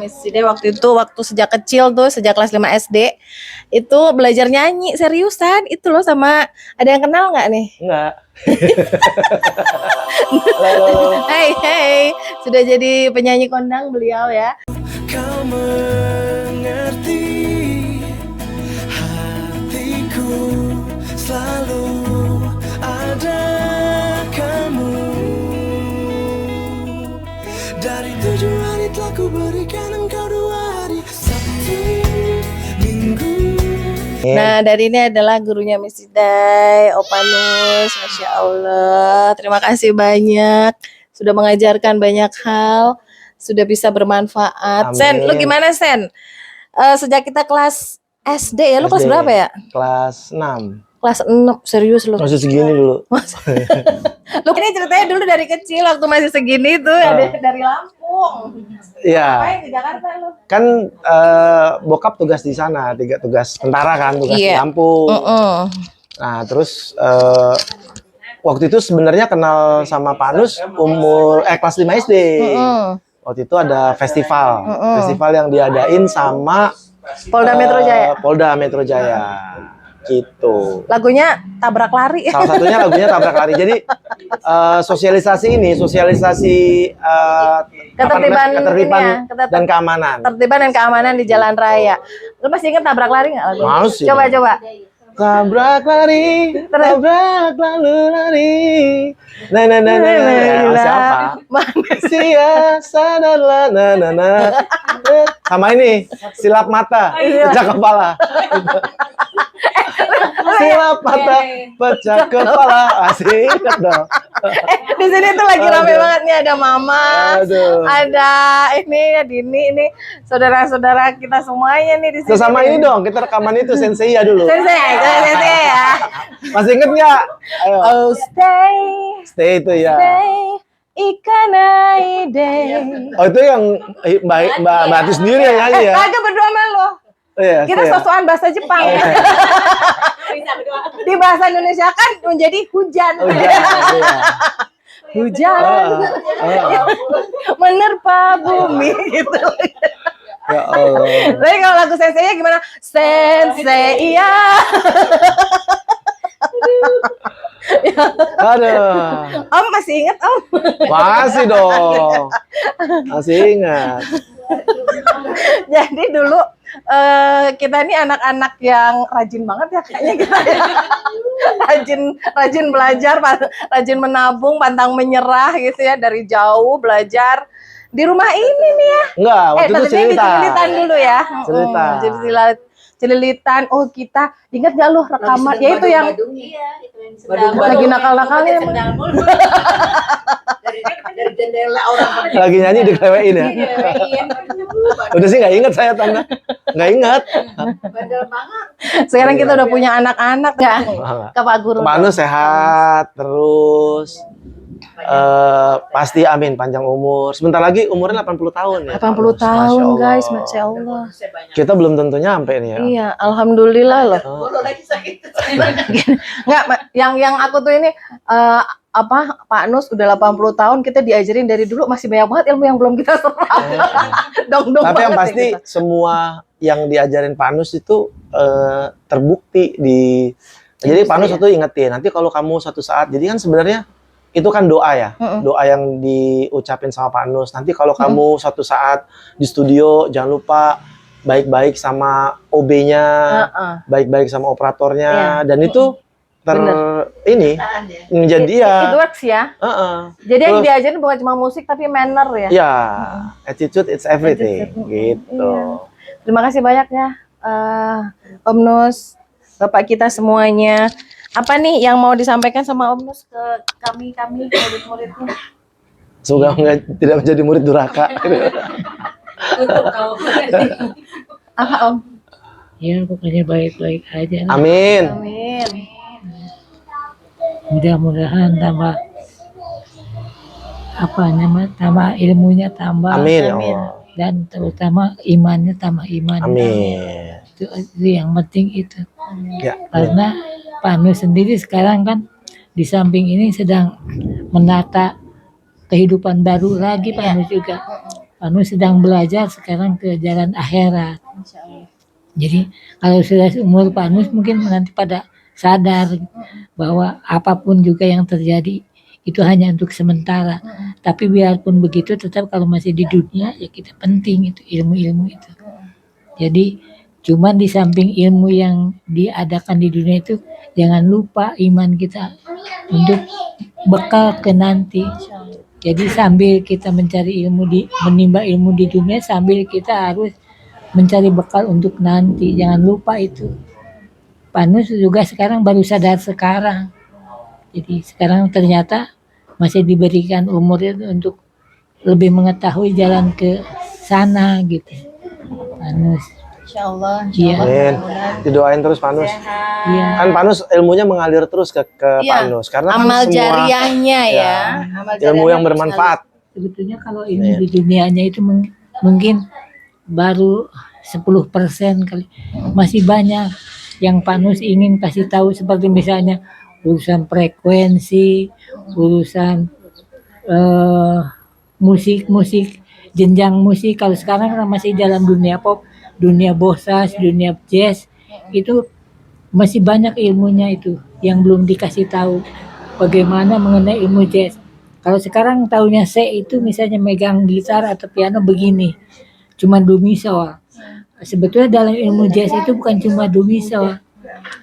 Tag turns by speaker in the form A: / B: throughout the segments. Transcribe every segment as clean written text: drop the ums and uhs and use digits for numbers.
A: Jadi waktu sejak kecil tuh, sejak kelas 5 SD itu belajar nyanyi seriusan itu loh. Sama ada yang kenal nggak nih?
B: Enggak. Halo.
A: Hey, sudah jadi penyanyi kondang beliau ya.
C: Kau mengerti hatiku, selalu ada kamu. Dari 7 hari telah ku berikan engkau 2 hari, Sabtu, Minggu.
A: Nah, dari ini adalah gurunya Miss Day, Opanus. Masya Allah, terima kasih banyak sudah mengajarkan banyak hal, sudah bisa bermanfaat.
B: Amin.
A: Sen, lu gimana Sen? Sejak kita kelas SD ya, lu kelas
B: SD.
A: berapa ya?
B: Kelas 6.
A: Kelas 6, serius lu?
B: Masih segini dulu.
A: Lu ini ceritanya dulu dari kecil waktu masih segini tuh dari Lampung.
B: Iya.
A: Ngapain di Jakarta lu?
B: Kan bokap tugas di sana, tugas tentara kan, tugas di
A: Iya.
B: Lampung. Nah, terus waktu itu sebenarnya kenal sama Pak Nus umur kelas 5 SD. Waktu itu ada festival yang diadain sama
A: Polda Metro Jaya.
B: Polda Metro Jaya. Gitu.
A: Lagunya Tabrak Lari.
B: Salah satunya lagunya Tabrak Lari. Jadi sosialisasi
A: Ketertiban
B: dan keamanan.
A: Ketertiban dan keamanan di jalan raya. Lu masih ingat Tabrak Lari nggak lagu?
B: Masih.
A: Coba.
B: Tabrak lari, tabrak lalu lari. Nah. Siapa? Sia sadarlah, nah. Sama ini, silap mata, pecah kepala. Silap mata, pecah kepala. Asik dong.
A: Di sini tuh lagi rame banget nih, ada Mama,
B: Aduh.
A: ada ini, Dini, ini saudara-saudara kita semuanya nih di sini.
B: Sama ini dong, kita rekaman itu Sensei ya dulu.
A: Sensei ya.
B: Masih inget nggak? Ayo.
A: Oh
B: Stay itu ya.
A: stay, Ikanaide.
B: Oh itu yang Mbak Ati sendiri yang nyanyi ya?
A: Kagak berdua sama lo.
B: Iya,
A: Kita sosokan bahasa Jepang ya. Di bahasa Indonesia kan menjadi hujan. Hujan menerpa bumi gitu.
B: Ya Allah.
A: Tapi kalau lagu Sensei gimana? Sensei iya.
B: Aduh.
A: Om masih ingat Om?
B: Masih dong. Masih ingat.
A: Jadi dulu kita ini anak-anak yang rajin banget ya kayaknya kita ya. Rajin belajar, rajin menabung, pantang menyerah gitu ya, dari jauh belajar di rumah ini nih ya.
B: Enggak, waktu itu
A: Di Celilitan dulu ya.
B: Cerita.
A: Jadi Celilitan. Oh, kita ingat gak lu rekaman? Ya itu yang lagi nakal-nakalnya.
D: Dari jendela orang
B: Lagi nyanyi dikelewein ya. Udah sih nggak ingat saya tanda. Nggak ingat.
D: bandel banget.
A: Sekarang kita udah punya anak-anak ya. Ke Pak Guru.
B: Pak Anu sehat terus. Pasti amin panjang umur. Sebentar lagi umurnya 80 tahun ya.
A: 80 tahun guys, Masya Allah.
B: Kita belum tentu nyampe nih ya.
A: Iya, alhamdulillah loh.
D: Bolo lagi sakit.
A: Enggak, yang aku tuh ini Pak Nus udah 80 tahun, kita diajarin dari dulu masih banyak banget ilmu yang belum kita serap. Dong
B: Tapi yang
A: banget
B: pasti
A: ya kita.
B: semua yang diajarin Pak Nus itu terbukti di. Jadi Pak Nus itu ingetin, nanti kalau kamu suatu saat, jadi kan sebenarnya itu kan doa ya, doa yang diucapin sama Pak Nus. Nanti kalau kamu suatu saat di studio, jangan lupa baik-baik sama OB-nya, baik-baik sama operatornya, dan itu ini menjadi
A: It works ya. Jadi yang diajarin bukan cuma musik tapi manner ya.
B: Ya, attitude it's everything, gitu.
A: Iya. Terima kasih banyak ya, Om Nus, Bapak kita semuanya. Apa nih yang mau disampaikan sama Om Nus ke kami murid-muridnya?
B: Semoga tidak menjadi murid durhaka.
D: Untuk kau.
A: Apa Om?
E: Ya pokoknya baik-baik aja.
B: Amin.
A: Amin.
E: Mudah-mudahan tambah tambah ilmunya tambah.
B: Amin ya Allah.
E: Dan terutama imannya tambah iman.
B: Amin.
E: Itu yang penting itu.
B: Ya.
E: Karena Pak Nus sendiri sekarang kan di samping ini sedang menata kehidupan baru lagi Pak Nus juga. Anu sedang belajar sekarang ke jalan akhirat.
A: Insya Allah.
E: Jadi kalau sudah umur Pak Nus mungkin nanti pada sadar bahwa apapun juga yang terjadi itu hanya untuk sementara. Tapi biarpun begitu tetap kalau masih di dunia ya kita penting itu ilmu-ilmu itu. Jadi cuman di samping ilmu yang diadakan di dunia itu jangan lupa iman kita untuk bekal ke nanti. Jadi sambil kita mencari menimba ilmu di dunia sambil kita harus mencari bekal untuk nanti. Jangan lupa itu. Pak Nus juga sekarang baru sadar sekarang. Jadi sekarang ternyata masih diberikan umur untuk lebih mengetahui jalan ke sana gitu. Pak Nus.
A: Insya Allah.
E: Iya.
B: Amin. Didoain terus Pak Nus.
E: Iya.
B: Kan Pak Nus ilmunya mengalir terus ke Pak
A: Iya.
B: Nus karena kan
A: Amal
B: semua
A: jariahnya ya. Amal
B: ilmu
A: jariahnya
B: yang bermanfaat.
E: Sebetulnya kalau ini di dunianya itu mungkin baru 10% kali. Masih banyak yang Pak Nus ingin kasih tahu seperti misalnya urusan frekuensi, urusan musik, jenjang musik. Kalau sekarang kan masih dalam dunia pop, dunia bosas, dunia jazz, itu masih banyak ilmunya itu yang belum dikasih tahu. Bagaimana mengenai ilmu jazz. Kalau sekarang tahunya C itu misalnya megang gitar atau piano begini, cuma do mi sol. Sebetulnya dalam ilmu jazz itu bukan cuma do mi sol.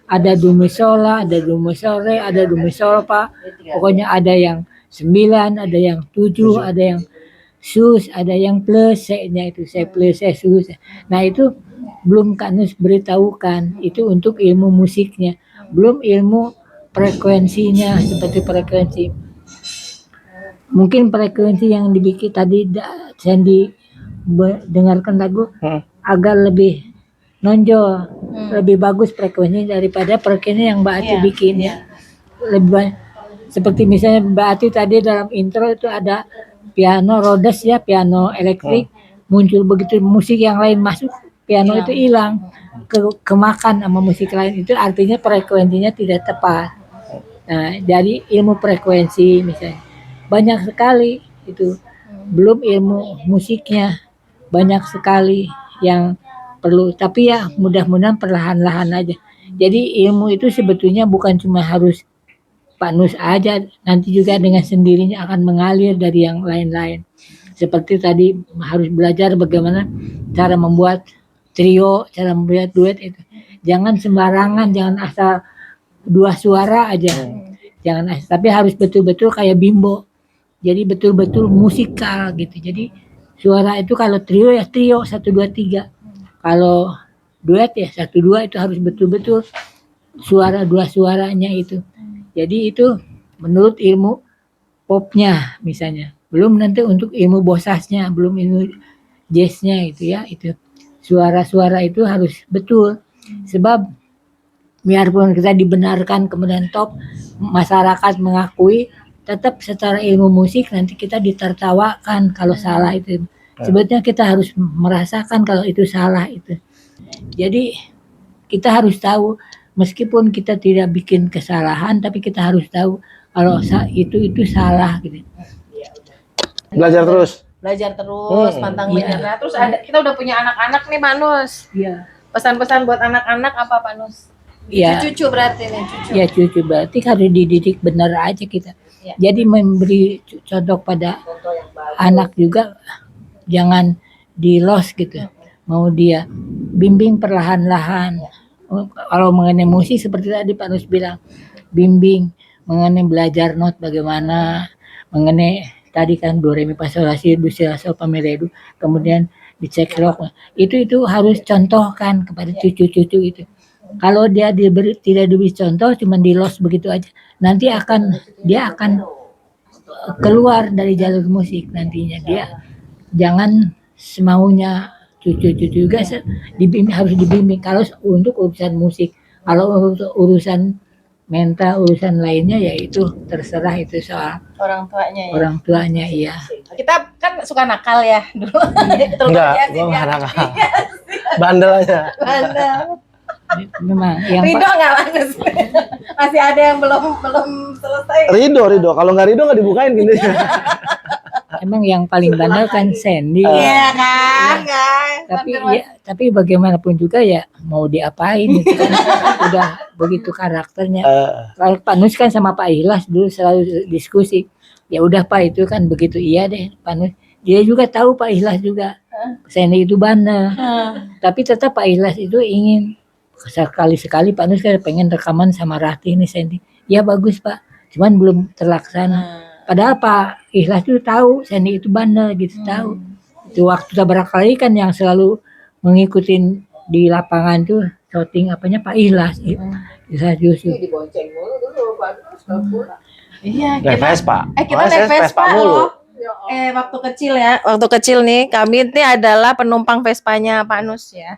E: Ada do mi sol la, ada do mi sol re, ada do mi sol fa. Pokoknya ada yang 9, ada yang 7, ada yang sus, ada yang plus, C-nya itu C plus, C sus. Nah itu belum Kak Nus beritahukan, itu untuk ilmu musiknya. Belum ilmu frekuensinya, seperti frekuensi. Mungkin frekuensi yang dibikin tadi Sandy dengarkan lagu agak lebih nonjol, lebih bagus frekuensinya daripada frekuensi yang Mbak Ati bikin ya. Lebih banyak. Seperti misalnya Mbak Ati tadi dalam intro itu ada piano Rhodes ya, piano elektrik, muncul begitu musik yang lain masuk, piano itu hilang, kemakan sama musik lain, itu artinya frekuensinya tidak tepat. Nah, jadi ilmu frekuensi misalnya banyak sekali itu, belum ilmu musiknya banyak sekali yang perlu, tapi ya mudah-mudahan perlahan-lahan aja. Jadi ilmu itu sebetulnya bukan cuma harus Pak Nus aja, nanti juga dengan sendirinya akan mengalir dari yang lain-lain. Seperti tadi harus belajar bagaimana cara membuat trio, cara membuat duet itu. Jangan sembarangan, jangan asal dua suara aja. Jangan asal, tapi harus betul-betul kayak bimbo. Jadi betul-betul musikal gitu. Jadi suara itu kalau trio ya trio 1 2 3. Kalau duet ya 1 2, itu harus betul-betul suara dua suaranya itu. Jadi itu menurut ilmu popnya misalnya. Belum nanti untuk ilmu bosasnya, belum ilmu jazznya itu ya, itu suara-suara itu harus betul. Sebab biarpun kita dibenarkan kemudian top, masyarakat mengakui, tetap secara ilmu musik nanti kita ditertawakan kalau salah itu. Sebetulnya kita harus merasakan kalau itu salah itu. Jadi kita harus tahu, meskipun kita tidak bikin kesalahan, tapi kita harus tahu kalau itu salah gitu.
B: Belajar terus.
A: Belajar terus, pantang menyerah. Terus kita udah punya anak-anak nih Pak Nus.
E: Iya.
A: Pesan-pesan buat anak-anak apa Pak Nus?
E: Iya.
A: Cucu berarti nih, cucu.
E: Ya cucu berarti harus dididik benar aja kita.
A: Ya.
E: Jadi memberi contoh pada anak juga, jangan di lost gitu. Mau dia bimbing perlahan-lahan. Kalau mengenai musik seperti tadi Pak Nus bilang, bimbing mengenai belajar not bagaimana, mengenai tadi kan do re mi fa sol la si do si la sol fa mi re do, kemudian dicek rock. Itu harus contohkan kepada cucu-cucu itu. Kalau dia tidak diberi contoh, cuma di lost begitu aja, nanti dia akan keluar dari jalur musik nantinya. Dia jangan semaunya, cucu-cucu juga harus dibimbing kalau untuk urusan musik. Kalau untuk urusan mental, urusan lainnya ya itu terserah, itu soal
A: Orang tuanya ya.
E: orang tuanya. Iya.
A: Kita kan suka nakal ya dulu.
B: Enggak, gua enggak nakal. Bandel aja.
A: Bandel.
E: Memang yang
A: Ridho nggak Pak Nus? Masih ada yang belum selesai.
B: Ridho. Kalau nggak Ridho nggak dibukain gini.
E: emang yang paling bandel kan Sandy.
A: Iya kan, guys.
E: Tapi bagaimanapun juga ya mau diapain itu kan udah begitu karakternya. Kalau Pak Nus kan sama Pak Ihlas dulu selalu diskusi. Ya udah Pak, itu kan begitu iya deh Pak Nus. Dia juga tahu Pak Ihlas juga Sandy itu bandel. Tapi tetap Pak Ihlas itu ingin sekali-sekali Pak Nus kan pengen rekaman sama Rati ini Sandy. Ya bagus Pak, cuman belum terlaksana. Padahal Pak Ihlas itu tahu Sandy itu bandel gitu, tahu. Itu waktu tabrak kali kan yang selalu mengikutin di lapangan tuh shooting apanya Pak Ihlas. Ihlas Yusuf.
D: Dibonceng mulu dulu bagus pulang.
A: Iya,
B: Naik Vespa.
A: kita naik Vespa loh. Waktu kecil ya, waktu kecil nih kami ini adalah penumpang Vespanya Pak Nus ya.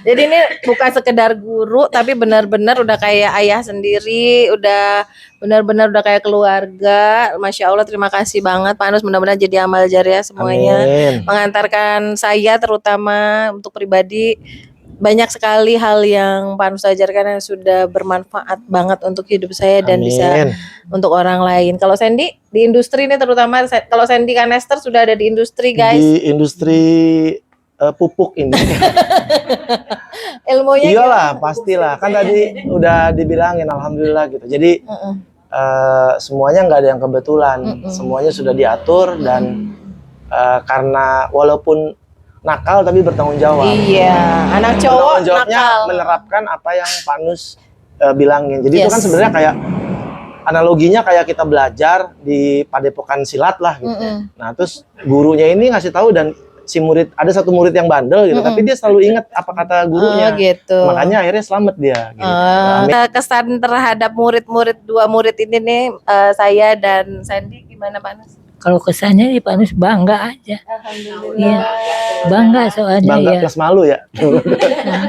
A: Jadi ini bukan sekedar guru, tapi benar-benar udah kayak ayah sendiri, udah benar-benar udah kayak keluarga. Masya Allah, terima kasih banget Pak Nus, mudah-mudahan jadi amal jariah semuanya.
B: Amin.
A: Mengantarkan saya terutama untuk pribadi. Banyak sekali hal yang Pak Nus ajarkan yang sudah bermanfaat banget untuk hidup saya dan
B: Amin.
A: bisa untuk orang lain. Kalau Sandy di industri ini terutama, kalau Sandy Kanester sudah ada di industri guys.
B: Di industri pupuk ini.
A: Ilmunya
B: Iyalah, pastilah. Kan tadi udah dibilangin alhamdulillah gitu. Jadi semuanya nggak ada yang kebetulan. Semuanya sudah diatur dan karena walaupun nakal tapi bertanggung jawab.
A: Iya, anak cowok
B: Bertanggung jawabnya
A: nakal.
B: menerapkan apa yang Pak Nus bilangin. Jadi itu
A: Yes.
B: kan sebenarnya kayak analoginya kayak kita belajar di padepokan silat lah gitu. Nah, terus gurunya ini ngasih tahu dan si murid, ada satu murid yang bandel gitu, tapi dia selalu ingat apa kata gurunya.
A: Oh, gitu.
B: Makanya akhirnya selamat dia gitu. Amin.
A: Kesan terhadap murid-murid, dua murid ini nih, saya dan Sandy gimana Pak Nus?
E: Kalau kesannya nih Pak Nus bangga aja.
A: Alhamdulillah.
E: Iya. Bangga soalnya
B: Bangga
E: ya.
B: plus malu ya.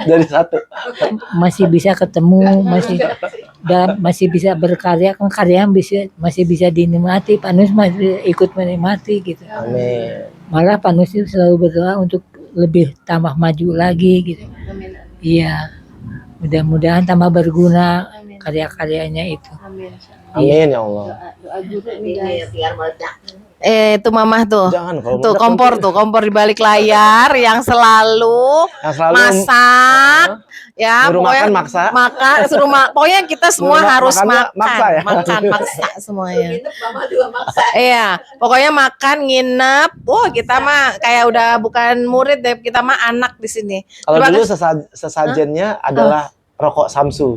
B: Dari satu.
E: Masih bisa ketemu, masih bisa berkarya, kan karya masih bisa dinikmati. Pak Nus masih ikut menikmati gitu.
B: Amin.
E: Malah Pak Nus itu selalu berdoa untuk lebih tambah maju lagi gitu. Iya. Mudah-mudahan tambah berguna karya-karyanya itu.
B: Amin ya Allah.
D: Ini biar meledak.
A: Itu mamah tuh.
B: Jangan kalau
A: Tuh
B: meledak
A: kompor di balik layar yang selalu
B: yang selalu
A: masak ya,
B: nyuruh
A: pokoknya
B: makan maksa.
A: makan suruh pokoknya kita semua
B: Nyuruh
A: harus
B: makannya
A: makan
B: maksa ya?
A: makan maksa semuanya.
D: Nginep mama juga maksa.
A: Iya, pokoknya makan nginep. Wah, kita mah kayak udah bukan murid deh, kita mah anak di sini.
B: Kalau
A: Terima
B: dulu
A: kasih.
B: sesajennya adalah rokok Samsu.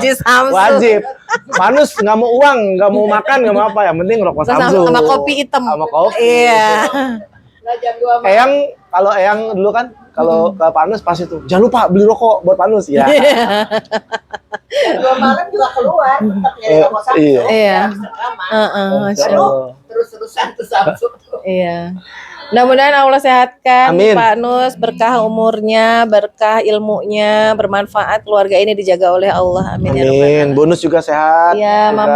A: Jis Samsu.
B: Wajib. Manus nggak mau uang, nggak mau makan, nggak mau apa, yang penting rokok Samsu.
A: Sama kopi hitam.
B: Sama kopi.
A: Iya.
D: Nah, jam 2 malam.
B: Eyang, kalau Eyang dulu kan, kalau ke Panus pas itu, jangan lupa beli rokok buat Panus ya.
D: Jam 2 malam juga keluar, tetap nyari rokok Samsu.
B: Iya.
A: Iya.
D: Rekaman.
A: Masya
B: Aduh.
A: Allah.
D: Terus-terusan tuh Samsu tuh.
A: Iya. Mudah-mudahan Allah sehatkan
B: Amin.
A: Pak Nus, berkah umurnya, berkah ilmunya, bermanfaat, keluarga ini dijaga oleh Allah. Amin ya rabbal
B: Amin.
A: alamin.
B: Bonus juga sehat.
A: Ya,
B: juga.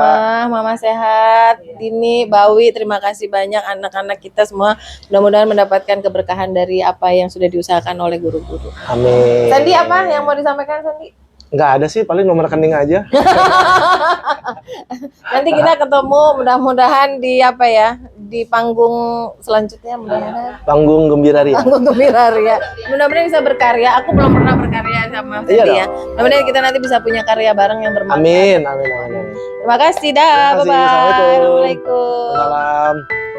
A: mama sehat. Dini, Bawi, terima kasih banyak anak-anak kita semua. Mudah-mudahan mendapatkan keberkahan dari apa yang sudah diusahakan oleh guru-guru.
B: Amin.
A: Sandi, apa yang mau disampaikan, Sandi?
B: Nggak ada sih, paling nomor rekening aja.
A: Nanti kita ketemu mudah-mudahan di apa ya, di panggung selanjutnya, mudah-mudahan
B: Panggung Gembira Ria.
A: panggung Gembira Ria. Mudah-mudahan bisa berkarya. Aku belum pernah berkarya sama
B: Iya
A: Sandi ya.
B: dong.
A: Mudah-mudahan kita nanti bisa punya karya bareng yang bermanfaat.
B: Amin, amin, amin.
A: Terima kasih dah.
B: Terima kasih.
A: Bye-bye.
B: Assalamualaikum.
A: Assalamualaikum.
B: Salam.